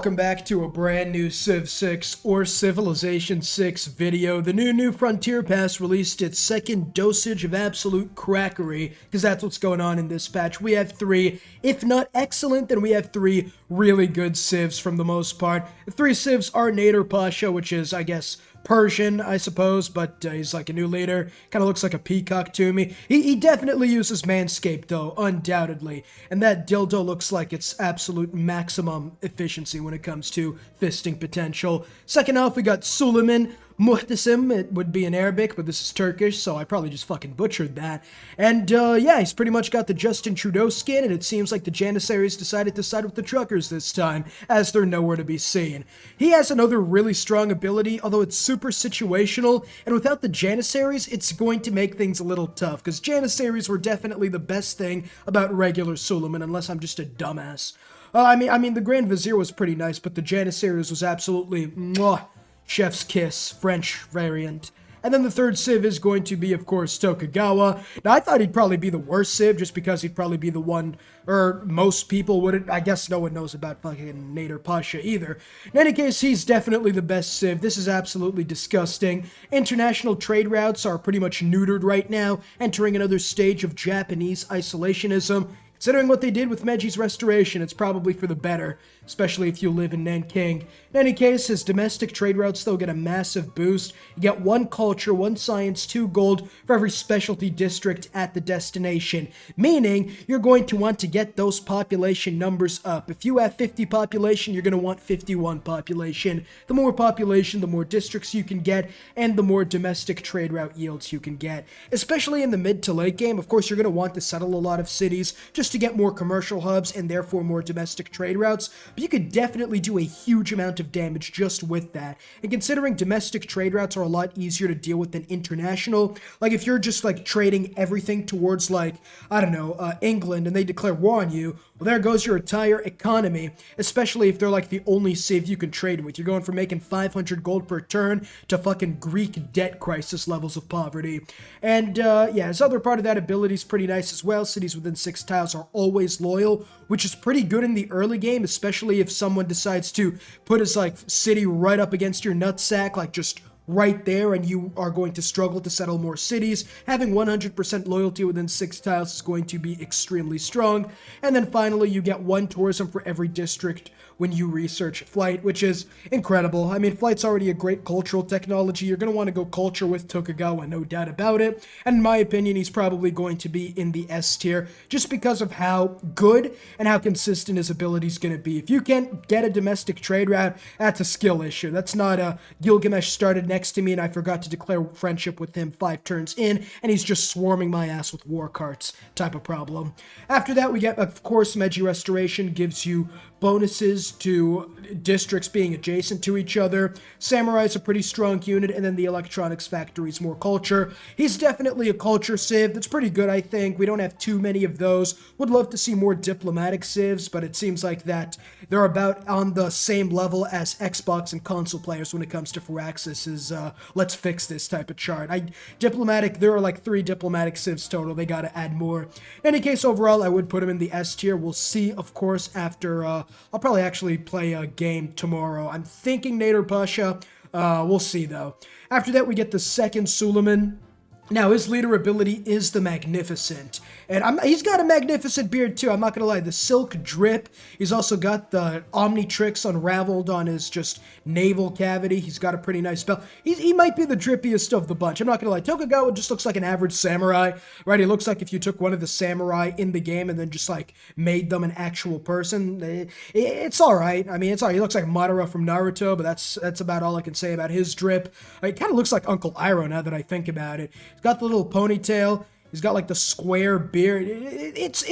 Welcome back to a brand new Civ 6 or Civilization 6 video. The new Frontier Pass released its second dosage of absolute crackery, because that's what's going on in this patch. We have three, if not excellent, then we have three really good civs from the most part. The three civs are Nader Pasha, which is, I guess, Persian, I suppose, but he's like a new leader. Kind of looks like a peacock to me. He definitely uses Manscaped, though, undoubtedly. And that dildo looks like its absolute maximum efficiency when it comes to fisting potential. Second off, we got Suleiman. Muhtasim, it would be in Arabic, but this is Turkish, so I probably just fucking butchered that. And, yeah, he's pretty much got the Justin Trudeau skin, and it seems like the Janissaries decided to side with the truckers this time, as they're nowhere to be seen. He has another really strong ability, although it's super situational, and without the Janissaries, it's going to make things a little tough, because Janissaries were definitely the best thing about regular Suleiman, unless I'm just a dumbass. I mean, the Grand Vizier was pretty nice, but the Janissaries was absolutely mwah. Chef's kiss, French variant. And then the third civ is going to be, of course, Tokugawa. Now, I thought he'd probably be the worst civ, just because he'd probably be the one, or most people wouldn't. I guess no one knows about fucking Nader Pasha either. In any case, he's definitely the best civ. This is absolutely disgusting. International trade routes are pretty much neutered right now, entering another stage of Japanese isolationism. Considering what they did with Meji's restoration, it's probably for the better, especially if you live in Nanking. In any case, his domestic trade routes, though, get a massive boost. You get 1 culture, 1 science, 2 gold for every specialty district at the destination, meaning you're going to want to get those population numbers up. If you have 50 population, you're going to want 51 population. The more population, the more districts you can get, and the more domestic trade route yields you can get. Especially in the mid to late game, of course, you're going to want to settle a lot of cities, just to get more commercial hubs and therefore more domestic trade routes, but you could definitely do a huge amount of damage just with that. And considering domestic trade routes are a lot easier to deal with than international, like if you're just like trading everything towards like, I don't know, England, and they declare war on you, well, there goes your entire economy, especially if they're like the only civ you can trade with. You're going from making 500 gold per turn to fucking Greek debt crisis levels of poverty. And yeah, his other part of that ability is pretty nice as well. Cities within 6 tiles are always loyal, which is pretty good in the early game, especially if someone decides to put his like city right up against your nutsack, like just right there, and you are going to struggle to settle more cities. Having 100% loyalty within 6 tiles is going to be extremely strong. And then finally, you get 1 tourism for every district when you research flight, which is incredible. I mean, flight's already a great cultural technology. You're going to want to go culture with Tokugawa, no doubt about it. And in my opinion, he's probably going to be in the S tier just because of how good and how consistent his ability is going to be. If you can't get a domestic trade route, that's a skill issue. That's not a Gilgamesh started next to me and I forgot to declare friendship with him 5 turns in and he's just swarming my ass with war carts type of problem. After that, we get, of course, Meiji Restoration gives you bonuses to districts being adjacent to each other. Samurai's a pretty strong unit, and then the Electronics Factory's more culture. He's definitely a culture civ. That's pretty good, I think. We don't have too many of those. Would love to see more diplomatic civs, but it seems like that they're about on the same level as Xbox and console players when it comes to Firaxis's let's fix this type of chart. Diplomatic, there are like 3 diplomatic civs total. They gotta add more. In any case, overall, I would put him in the S tier. We'll see, of course, after I'll probably actually play a game tomorrow. I'm thinking Nader Pasha. We'll see, though. After that, we get the second Suleiman. Now, his leader ability is the Magnificent, and he's got a magnificent beard too, I'm not gonna lie. The silk drip, he's also got the Omnitrix unraveled on his just navel cavity. He's got a pretty nice belt. He might be the drippiest of the bunch, I'm not gonna lie. Tokugawa just looks like an average samurai, right? He looks like if you took one of the samurai in the game and then just like made them an actual person. It's alright, I mean, it's alright. He looks like Madara from Naruto, but that's about all I can say about his drip. It kind of looks like Uncle Iroh now that I think about it. He's got the little ponytail. He's got like the square beard. It's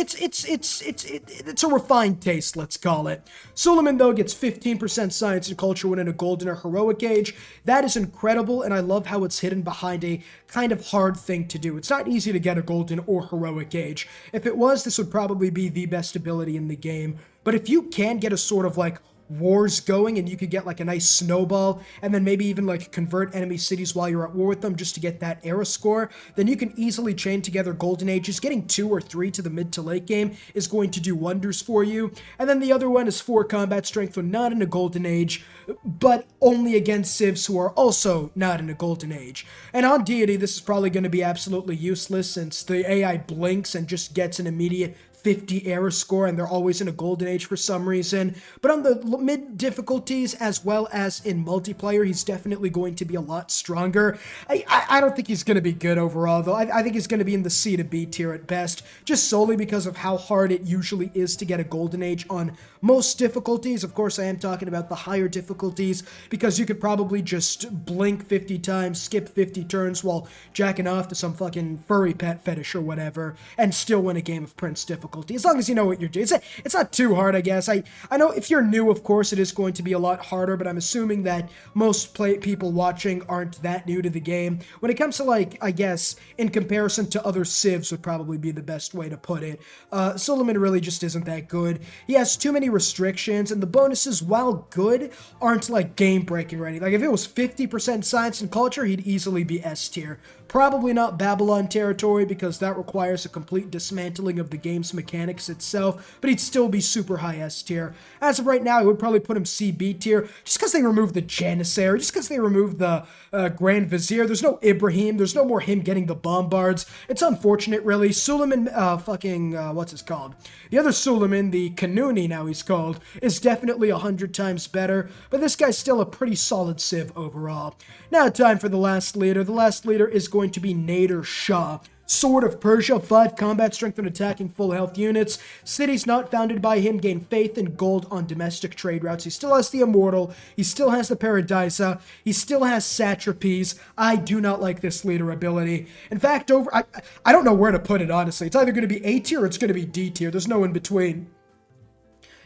a refined taste, let's call it. Suleiman, though, gets 15% science and culture when in a golden or heroic age. That is incredible, and I love how it's hidden behind a kind of hard thing to do. It's not easy to get a golden or heroic age. If it was, this would probably be the best ability in the game. But if you can get a sort of like wars going, and you could get like a nice snowball, and then maybe even like convert enemy cities while you're at war with them just to get that era score, then you can easily chain together golden ages. Getting 2 or 3 to the mid to late game is going to do wonders for you. And then the other one is 4 combat strength when not in a golden age, but only against civs who are also not in a golden age. And on deity, this is probably going to be absolutely useless since the AI blinks and just gets an immediate 50 era score, and they're always in a golden age for some reason. But on the mid difficulties, as well as in multiplayer, he's definitely going to be a lot stronger. I don't think he's going to be good overall, though. I think he's going to be in the C to B tier at best, just solely because of how hard it usually is to get a golden age on most difficulties. Of course, I am talking about the higher difficulties, because you could probably just blink 50 times, skip 50 turns while jacking off to some fucking furry pet fetish or whatever, and still win a game of Prince difficulty. As long as you know what you're doing. It's not too hard, I guess. I know if you're new, of course, it is going to be a lot harder, but I'm assuming that most people watching aren't that new to the game. When it comes to, like, I guess, in comparison to other civs would probably be the best way to put it. Suleiman really just isn't that good. He has too many restrictions, and the bonuses, while good, aren't, like, game-breaking ready. Like, if it was 50% science and culture, he'd easily be S tier. Probably not Babylon territory, because that requires a complete dismantling of the game's mechanics itself, but he'd still be super high S tier. As of right now, I would probably put him CB tier, just because they removed the Janissary, just because they removed the Grand Vizier. There's no Ibrahim, there's no more him getting the bombards. It's unfortunate, really. Suleiman, what's his called? The other Suleiman, the Kanuni now he's called, is definitely 100 times better, but this guy's still a pretty solid civ overall. Now time for the last leader. The last leader is going to be Nader Shah. Sword of Persia, 5 combat strength and attacking full health units. Cities not founded by him gain faith and gold on domestic trade routes. He still has the Immortal. He still has the Paradisa. He still has Satrapies. I do not like this leader ability. In fact, I don't know where to put it, honestly. It's either going to be A tier or it's going to be D tier. There's no in between.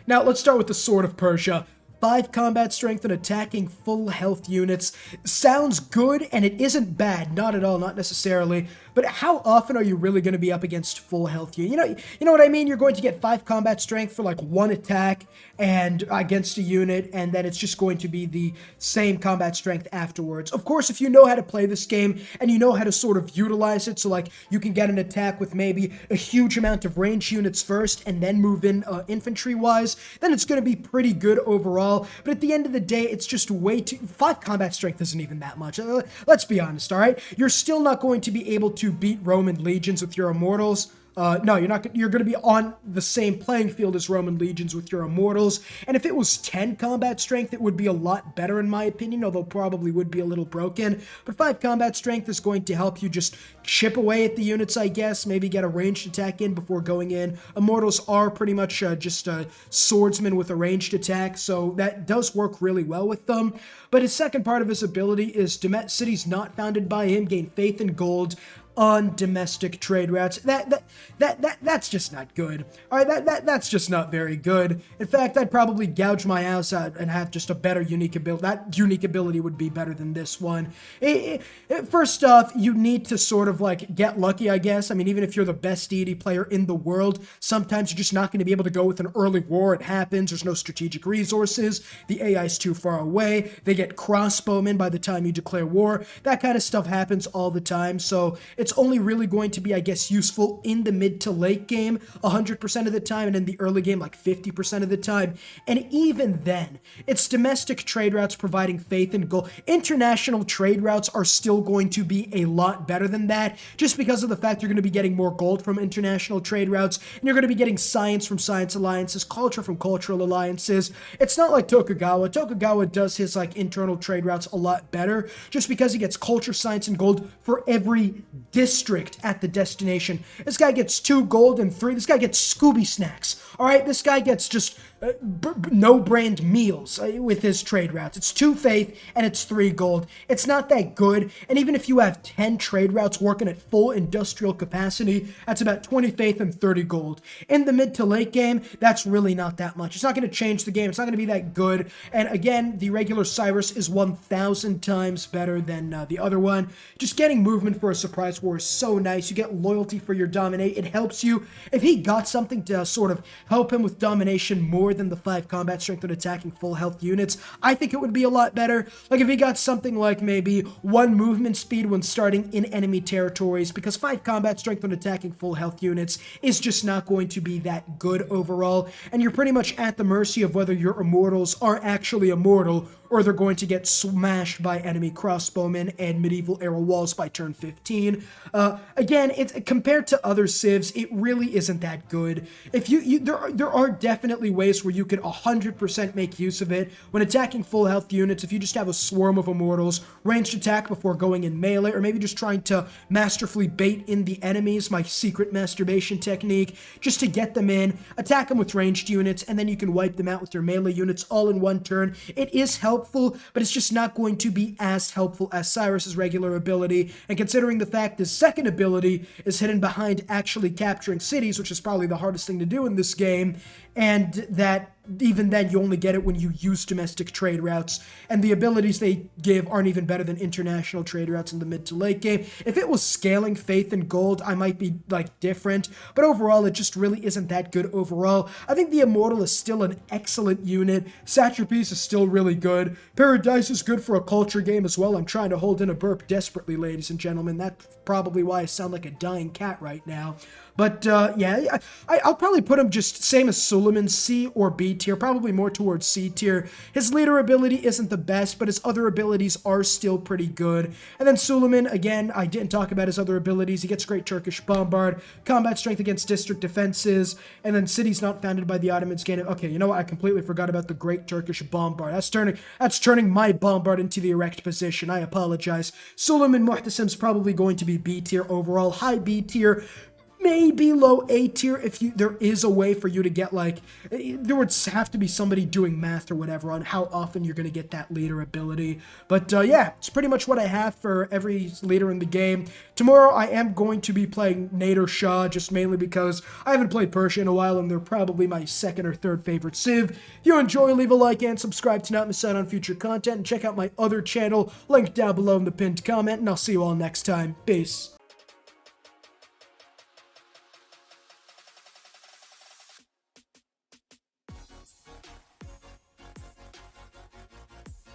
Now, let's start with the Sword of Persia. 5 combat strength and attacking full health units. Sounds good, and it isn't bad. Not at all, not necessarily. But how often are you really going to be up against full health units? You know what I mean? You're going to get 5 combat strength for like 1 attack and against a unit, and then it's just going to be the same combat strength afterwards. Of course, if you know how to play this game and you know how to sort of utilize it, so like you can get an attack with maybe a huge amount of range units first and then move in infantry-wise, then it's going to be pretty good overall. But at the end of the day, it's just way too... 5 combat strength isn't even that much. Let's be honest, all right? You're still not going to be able to beat Roman legions with your immortals. No, you're not. You're going to be on the same playing field as Roman legions with your immortals. And if it was 10 combat strength, it would be a lot better in my opinion, although probably would be a little broken. But 5 combat strength is going to help you just chip away at the units, I guess. Maybe get a ranged attack in before going in. Immortals are pretty much just swordsmen with a ranged attack, so that does work really well with them. But his second part of his ability is cities not founded by him gain faith and gold on domestic trade routes. That's just not good. All right, that's just not very good. In fact, I'd probably gouge my ass out and have just a better unique ability. That unique ability would be better than this one. First off, you need to sort of like get lucky, I guess. I mean, even if you're the best deity player in the world, sometimes you're just not going to be able to go with an early war. It happens. There's no strategic resources. The AI's too far away. They get crossbowmen by the time you declare war. That kind of stuff happens all the time. So it's only really going to be, I guess, useful in the mid to late game 100% of the time, and in the early game like 50% of the time. And even then, it's domestic trade routes providing faith and gold. International trade routes are still going to be a lot better than that, just because of the fact you're going to be getting more gold from international trade routes, and you're going to be getting science from science alliances, culture from cultural alliances. It's not like Tokugawa. Tokugawa does his like internal trade routes a lot better, just because he gets culture, science, and gold for every district at the destination. This guy gets 2 gold and 3. This guy gets Scooby snacks. All right, this guy gets just no brand meals with his trade routes. It's 2 faith and it's 3 gold. It's not that good. And even if you have 10 trade routes working at full industrial capacity, that's about 20 faith and 30 gold. In the mid to late game, that's really not that much. It's not going to change the game. It's not going to be that good. And again, the regular Cyrus is 1,000 times better than the other one. Just getting movement for a surprise war is so nice. You get loyalty for your dominate. It helps you. If he got something to sort of help him with domination more more than the 5 combat strength when attacking full health units, I think it would be a lot better. Like if he got something like maybe 1 movement speed when starting in enemy territories, because 5 combat strength when attacking full health units is just not going to be that good overall, and you're pretty much at the mercy of whether your immortals are actually immortal or they're going to get smashed by enemy crossbowmen and medieval era walls by turn 15. Again, it's compared to other civs, it really isn't that good. If there are definitely ways where you can 100% make use of it when attacking full health units. If you just have a swarm of immortals, ranged attack before going in melee, or maybe just trying to masterfully bait in the enemies, my secret masturbation technique, just to get them in, attack them with ranged units, and then you can wipe them out with your melee units all in one turn. It is helpful, but it's just not going to be as helpful as Cyrus's regular ability, and considering the fact his second ability is hidden behind actually capturing cities, which is probably the hardest thing to do in this game, and that even then you only get it when you use domestic trade routes, and the abilities they give aren't even better than international trade routes in the mid to late game. If it was scaling Faith and Gold, I might be like different, but overall it just really isn't that good overall. I think the Immortal is still an excellent unit. Satrapies is still really good. Paradise is good for a culture game as well. I'm trying to hold in a burp desperately, ladies and gentlemen. That's probably why I sound like a dying cat right now. But yeah, I'll probably put him just same as Suleiman, C or B tier, probably more towards C tier. His leader ability isn't the best, but his other abilities are still pretty good. And then Suleiman, again, I didn't talk about his other abilities. He gets great Turkish Bombard, combat strength against district defenses, and then cities not founded by the Ottomans gain it. Okay, you know what? I completely forgot about the great Turkish Bombard. That's turning my Bombard into the erect position. I apologize. Suleiman Muhtasim's probably going to be B tier overall, high B tier. Maybe low A tier if there is a way for you to get, like, there would have to be somebody doing math or whatever on how often you're going to get that leader ability. But yeah, it's pretty much what I have for every leader in the game. Tomorrow I am going to be playing Nader Shah, just mainly because I haven't played Persia in a while and they're probably my second or third favorite civ. If you enjoy, leave a like and subscribe to not miss out on future content, and check out my other channel, linked down below in the pinned comment, and I'll see you all next time. Peace.